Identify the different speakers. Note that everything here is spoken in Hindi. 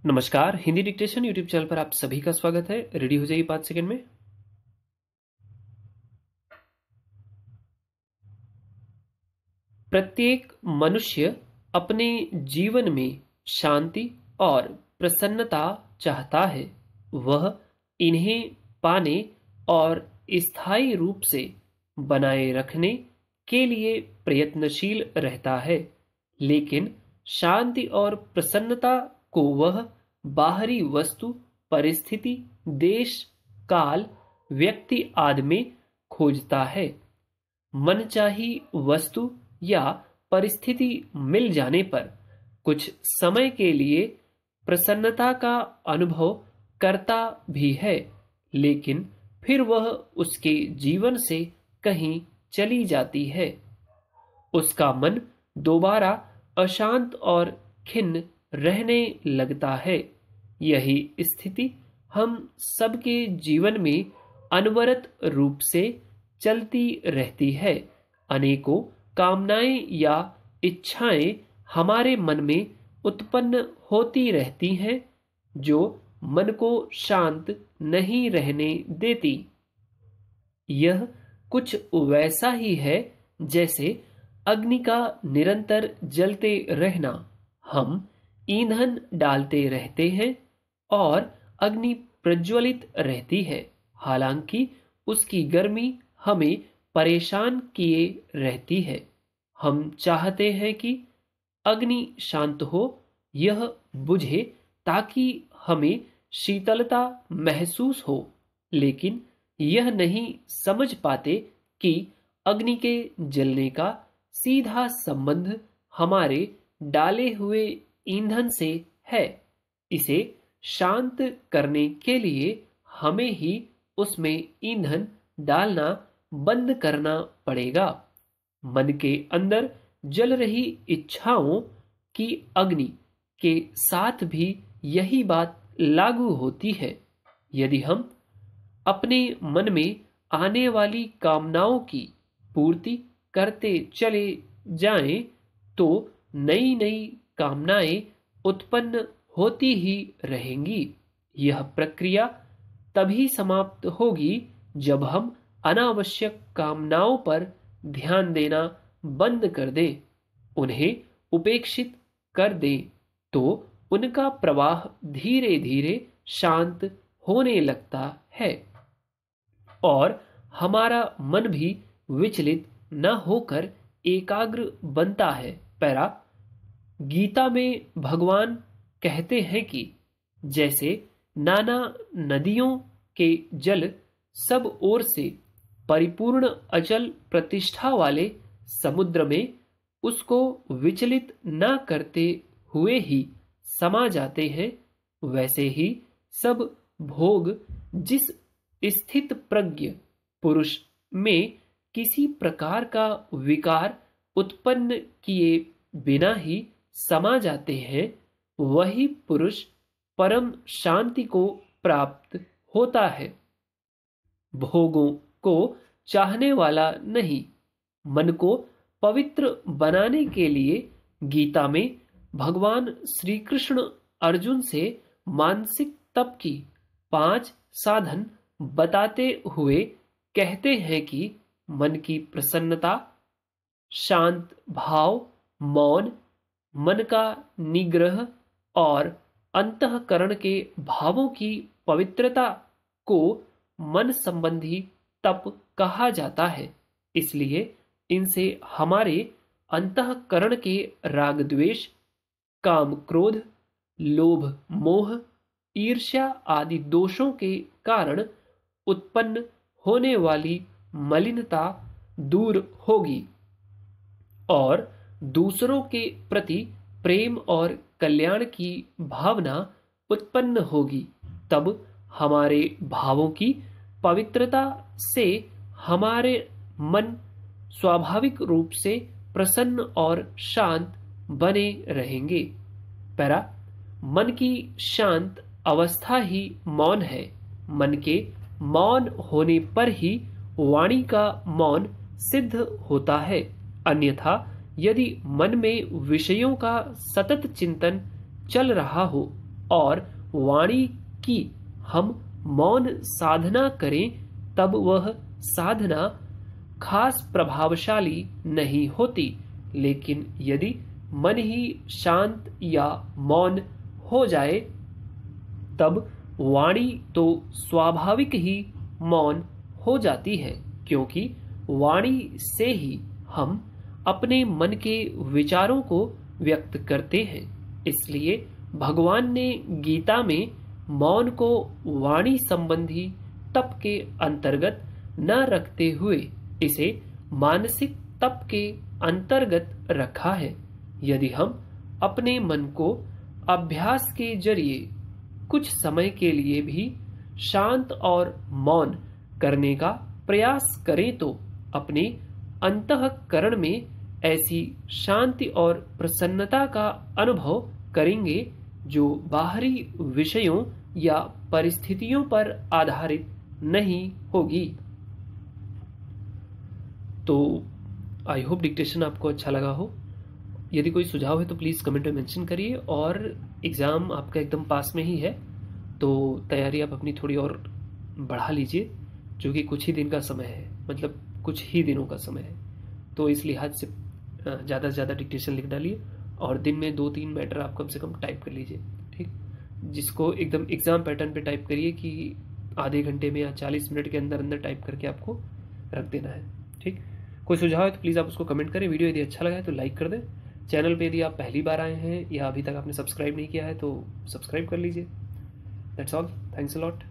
Speaker 1: नमस्कार, हिंदी डिक्टेशन यूट्यूब चैनल पर आप सभी का स्वागत है। रेडी हो जाइए 5 सेकंड में। प्रत्येक मनुष्य अपने जीवन में शांति और प्रसन्नता चाहता है। वह इन्हें पाने और स्थायी रूप से बनाए रखने के लिए प्रयत्नशील रहता है। लेकिन शांति और प्रसन्नता को वह बाहरी वस्तु, परिस्थिति, देश, काल, व्यक्ति आदि में खोजता है। मनचाही वस्तु या परिस्थिति मिल जाने पर कुछ समय के लिए प्रसन्नता का अनुभव करता भी है, लेकिन फिर वह उसके जीवन से कहीं चली जाती है। उसका मन दोबारा अशांत और खिन्न रहने लगता है। यही स्थिति हम सबके जीवन में अनवरत रूप से चलती रहती है। अनेकों कामनाएं या इच्छाएं हमारे मन में उत्पन्न होती रहती हैं, जो मन को शांत नहीं रहने देती। यह कुछ वैसा ही है जैसे अग्नि का निरंतर जलते रहना। हम ईंधन डालते रहते हैं और अग्नि प्रज्वलित रहती है, हालांकि उसकी गर्मी हमें परेशान किए रहती है। हम चाहते हैं कि अग्नि शांत हो, यह बुझे ताकि हमें शीतलता महसूस हो, लेकिन यह नहीं समझ पाते कि अग्नि के जलने का सीधा संबंध हमारे डाले हुए ईंधन से है। इसे शांत करने के लिए हमें ही उसमें ईंधन डालना बंद करना पड़ेगा। मन के अंदर जल रही इच्छाओं की अग्नि के साथ भी यही बात लागू होती है। यदि हम अपने मन में आने वाली कामनाओं की पूर्ति करते चले जाएं, तो नई नई कामनाएं उत्पन्न होती ही रहेंगी। यह प्रक्रिया तभी समाप्त होगी जब हम अनावश्यक कामनाओं पर ध्यान देना बंद कर दें, उन्हें उपेक्षित कर दें, तो उनका प्रवाह धीरे धीरे शांत होने लगता है और हमारा मन भी विचलित न होकर एकाग्र बनता है। पैरा गीता में भगवान कहते हैं कि जैसे नाना नदियों के जल सब ओर से परिपूर्ण अचल प्रतिष्ठा वाले समुद्र में उसको विचलित न करते हुए ही समा जाते हैं, वैसे ही सब भोग जिस स्थित प्रज्ञ पुरुष में किसी प्रकार का विकार उत्पन्न किए बिना ही समा जाते हैं, वही पुरुष परम शांति को प्राप्त होता है। भोगों को चाहने वाला नहीं। मन को पवित्र बनाने के लिए गीता में भगवान श्री कृष्ण अर्जुन से मानसिक तप की 5 साधन बताते हुए कहते हैं कि मन की प्रसन्नता, शांत भाव, मौन, मन का निग्रह और अंतःकरण के भावों की पवित्रता को मन संबंधी तप कहा जाता है। इसलिए इनसे हमारे अंतःकरण के राग द्वेष, काम क्रोध, लोभ मोह, ईर्ष्या आदि दोषों के कारण उत्पन्न होने वाली मलिनता दूर होगी और दूसरों के प्रति प्रेम और कल्याण की भावना उत्पन्न होगी। तब हमारे भावों की पवित्रता से हमारे मन स्वाभाविक रूप से प्रसन्न और शांत बने रहेंगे। पैरा मन की शांत अवस्था ही मौन है। मन के मौन होने पर ही वाणी का मौन सिद्ध होता है। अन्यथा यदि मन में विषयों का सतत चिंतन चल रहा हो और वाणी की हम मौन साधना करें तब वह साधना खास प्रभावशाली नहीं होती। लेकिन यदि मन ही शांत या मौन हो जाए तब वाणी तो स्वाभाविक ही मौन हो जाती है, क्योंकि वाणी से ही हम अपने मन के विचारों को व्यक्त करते हैं। इसलिए भगवान ने गीता में मौन को वाणी संबंधी तप के अंतर्गत न रखते हुए इसे मानसिक तप के अंतर्गत रखा है। यदि हम अपने मन को अभ्यास के जरिए कुछ समय के लिए भी शांत और मौन करने का प्रयास करें तो अपने अंतःकरण में ऐसी शांति और प्रसन्नता का अनुभव करेंगे जो बाहरी विषयों या परिस्थितियों पर आधारित नहीं होगी। तो आई होप डिक्टेशन आपको अच्छा लगा हो। यदि कोई सुझाव है तो प्लीज़ कमेंट में मेंशन करिए। और एग्ज़ाम आपका एकदम पास में ही है, तो तैयारी आप अपनी थोड़ी और बढ़ा लीजिए, जो कि कुछ ही दिन का समय है, मतलब कुछ ही दिनों का समय है। तो इस लिहाज से ज़्यादा से ज़्यादा डिक्टेशन लिख डालिए और दिन में 2-3 मैटर आप कम से कम टाइप कर लीजिए, ठीक। जिसको एकदम एग्ज़ाम पैटर्न पे टाइप करिए कि आधे घंटे में या 40 मिनट के अंदर अंदर टाइप करके आपको रख देना है, ठीक। कोई सुझाव है तो प्लीज़ आप उसको कमेंट करें। वीडियो यदि अच्छा लगा है तो लाइक कर दें। चैनल पे यदि आप पहली बार आए हैं या अभी तक आपने सब्सक्राइब नहीं किया है तो सब्सक्राइब कर लीजिए। That's all, thanks a lot.